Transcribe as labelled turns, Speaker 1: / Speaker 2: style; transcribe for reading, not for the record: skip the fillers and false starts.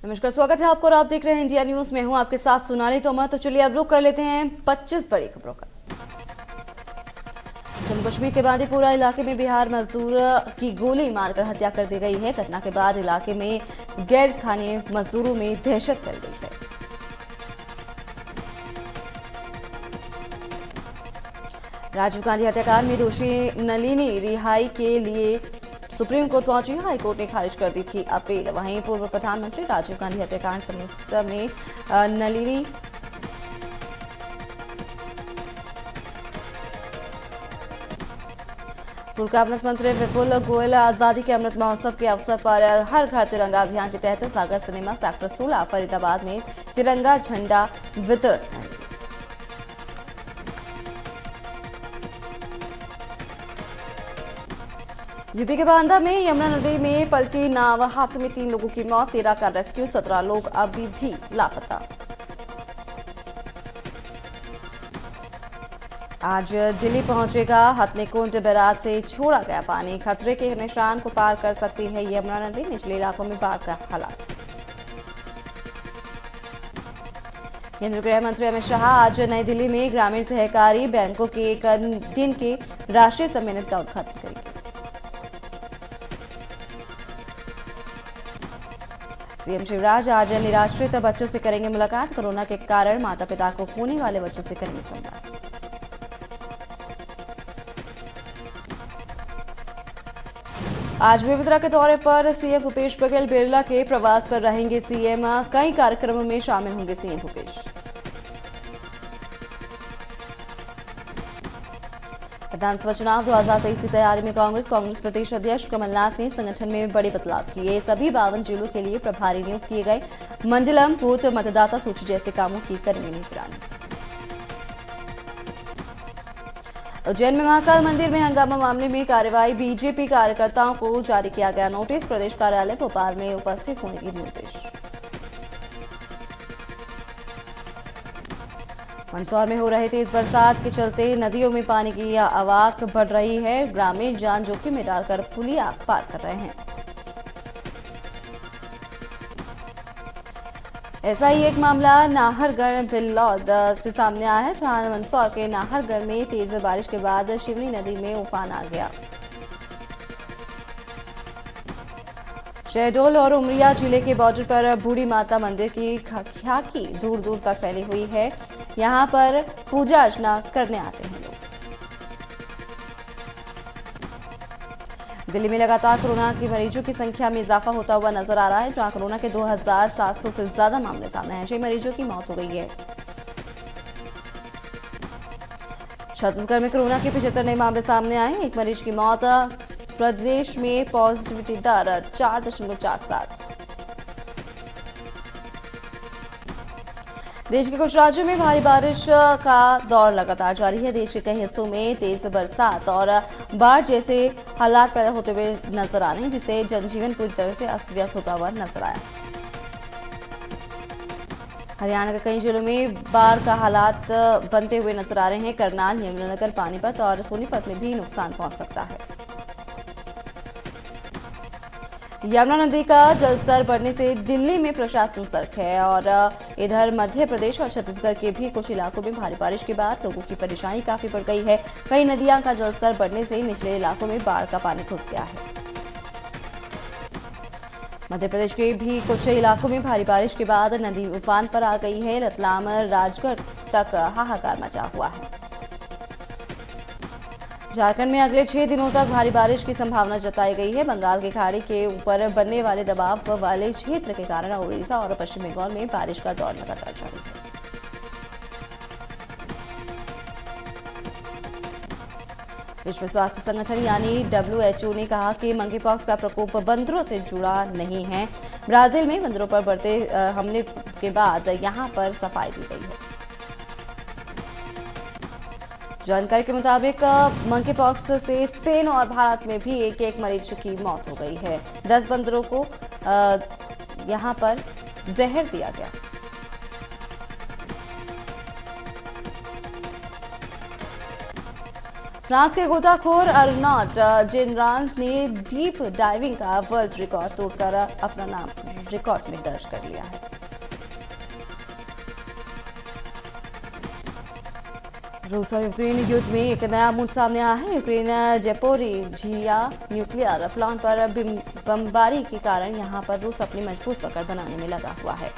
Speaker 1: नमस्कार, स्वागत है आपको और आप देख रहे हैं इंडिया न्यूज में हूं आपके साथ सोनाली तोमर। तो चलिए अब रुक कर लेते हैं 25 बड़ी खबरों का। जम्मू कश्मीर के बांदीपुरा इलाके में बिहार मजदूर की गोली मारकर हत्या कर दी गई है। घटना के बाद इलाके में गैर स्थानीय मजदूरों में दहशत फैल गई है। राजीव गांधी हत्याकांड में दोषी नलिनी रिहाई के लिए सुप्रीम कोर्ट पहुंची। हाई कोर्ट ने खारिज कर दी थी अपील। वहीं पूर्व प्रधानमंत्री राजीव गांधी हत्याकांड संबंध में नलिनी पूर्व कैबिनेट मंत्री विपुल गोयल आजादी के अमृत महोत्सव के अवसर पर हर घर तिरंगा अभियान के तहत सागर सिनेमा सेक्टर 16 फरीदाबाद में तिरंगा झंडा वितरण। यूपी के बांदा में यमुना नदी में पलटी नाव हादसे में 3 लोगों की मौत, 13 का रेस्क्यू, 17 लोग अभी भी लापता। आज दिल्ली पहुंचेगा हथनीकुंड बैराज से छोड़ा गया पानी। खतरे के निशान को पार कर सकती है यमुना नदी, निचले इलाकों में बाढ़ का हालात। केंद्रीय गृह मंत्री अमित शाह आज नई दिल्ली में ग्रामीण सहकारी बैंकों के 1 दिन के राष्ट्रीय सम्मेलन का उद्घाटन करेंगे। सीएम शिवराज आज निराश्रित बच्चों से करेंगे मुलाकात। कोरोना के कारण माता पिता को खोने वाले बच्चों से करेंगे संवाद। आज बेमेतरा के दौरे पर सीएम भूपेश बघेल, बिरला के प्रवास पर रहेंगे सीएम। कई कार्यक्रमों में शामिल होंगे सीएम भूपेश। विधानसभा चुनाव 2023 की तैयारी में कांग्रेस प्रदेश अध्यक्ष कमलनाथ ने संगठन में बड़े बदलाव किए। सभी 52 जिलों के लिए प्रभारी नियुक्त किए गए। मंडलम, बूथ, मतदाता सूची जैसे कामों की करेंगे निगरानी। उज्जैन में महाकाल मंदिर में हंगामा मामले में कार्रवाई। बीजेपी कार्यकर्ताओं को जारी किया गया नोटिस। प्रदेश कार्यालय भोपाल में उपस्थित होने की निर्देश। मंदसौर में हो रहे तेज बरसात के चलते नदियों में पानी की आवक बढ़ रही है। ग्रामीण जान जोखिम में डालकर पुलिया पार कर रहे हैं। ऐसा ही एक मामला नाहरगढ़ बिल्लौद से सामने आया है, जहां मंदसौर के नाहरगढ़ में तेज बारिश के बाद शिवनी नदी में उफान आ गया। शहडोल और उमरिया जिले के बॉर्डर पर बूढ़ी माता मंदिर की ख्याति दूर दूर तक फैली हुई है। यहां पर पूजा अर्चना करने आते हैं लोग। दिल्ली में लगातार कोरोना के मरीजों की संख्या में इजाफा होता हुआ नजर आ रहा है, जहां कोरोना के 2700 से ज्यादा मामले सामने आए। 6 मरीजों की मौत हो गई है। छत्तीसगढ़ में कोरोना के 75 नए मामले सामने आए। 1 मरीज की मौत। प्रदेश में पॉजिटिविटी दर 4.47। देश के कुछ राज्यों में भारी बारिश का दौर लगातार जारी है। देश के कई हिस्सों में तेज बरसात और बाढ़ जैसे हालात पैदा होते हुए नजर आ रहे हैं, जिससे जनजीवन पूरी तरह से अस्त व्यस्त होता हुआ नजर आया। हरियाणा के कई जिलों में बाढ़ का हालात बनते हुए नजर आ रहे हैं। करनाल, यमुनानगर, पानीपत और सोनीपत में भी नुकसान पहुंच सकता है। यमुना नदी का जलस्तर बढ़ने से दिल्ली में प्रशासन सतर्क है और इधर मध्य प्रदेश और छत्तीसगढ़ के भी कुछ इलाकों में भारी बारिश के बाद लोगों की परेशानी काफी बढ़ गई है। कई नदियां का जलस्तर बढ़ने से निचले इलाकों में बाढ़ का पानी घुस गया है। मध्य प्रदेश के भी कुछ इलाकों में भारी बारिश के बाद नदी उफान पर आ गई है। रतलाम, राजगढ़ तक हाहाकार मचा हुआ है। झारखंड में अगले 6 दिनों तक भारी बारिश की संभावना जताई गई है। बंगाल की खाड़ी के ऊपर बनने वाले दबाव वाले क्षेत्र के कारण उड़ीसा और पश्चिम बंगाल में बारिश का दौर लगातार जारी है। विश्व स्वास्थ्य संगठन यानी WHO ने कहा कि मंकीपॉक्स का प्रकोप बंदरों से जुड़ा नहीं है। ब्राजील में बंदरों पर बढ़ते हमले के बाद यहां पर सफाई दी गई है। जानकारी के मुताबिक मंकीपॉक्स से स्पेन और भारत में भी एक मरीज की मौत हो गई है। 10 बंदरों को यहां पर जहर दिया गया। फ्रांस के गोताखोर अर्नॉट जेनरान ने डीप डाइविंग का वर्ल्ड रिकॉर्ड तोड़कर अपना नाम रिकॉर्ड में दर्ज कर लिया है। रूस और यूक्रेन युद्ध में एक नया मूड सामने आया है। यूक्रेन ज़ैपोरिज़िया न्यूक्लियर प्लांट पर बमबारी के कारण यहां पर रूस अपनी मजबूत पकड़ बनाने में लगा हुआ है।